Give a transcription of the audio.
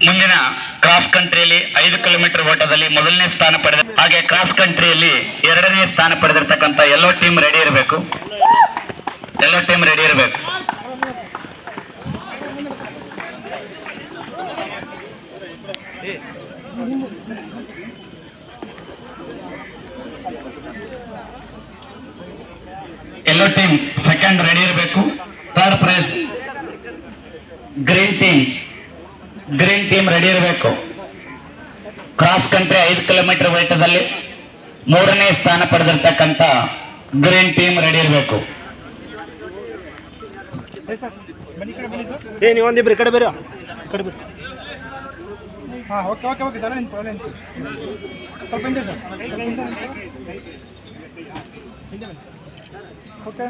ಮುಂದಿನ cross ಕಂಟ್ರಿಯಲ್ಲಿ 5 kilometre ಓಟದಲ್ಲಿ ಮೊದಲನೇ ಸ್ಥಾನ ಪಡೆದ ಹಾಗೆ ಕ್ರಾಸ್ ಕಂಟ್ರಿಯಲ್ಲಿ 2ನೇ ಸ್ಥಾನ ಪಡೆದಿರ್ತಕ್ಕಂಥ ಎಲ್ಲೋ ಟೀಮ್ ರೆಡಿ ಇರಬೇಕು. ಎಲ್ಲೋ ಟೀಮ್ ರೆಡಿ ಇರಬೇಕು. ಎಲ್ಲೋ ಟೀಮ್ ಸೆಕೆಂಡ್ ರೆಡಿ ಇರಬೇಕು. Third prize green team ready ಇರಬೇಕು. ಕ್ರಾಸ್ ಕಂಟ್ರಿ 5 ಕಿಲೋಮೀಟರ್ ವೇಟದಲ್ಲಿ 3ನೇ ಸ್ಥಾನ ಪಡೆದಿರ್ತಕ್ಕಂಥ ಗ್ರೀನ್ ಟೀಮ್ ರೆಡಿ ಇರಬೇಕು. ನೀವೊಂದಿಬ್ರು ಕಡೆ ಬೇರೆ ಕಡೆ ಬೇರೆ. ಹಾಂ ಓಕೆ ಓಕೆ ಓಕೆ ಸರ್ ಸ್ವಲ್ಪ ಹಿಂದೆ ಸರ್ ಓಕೆ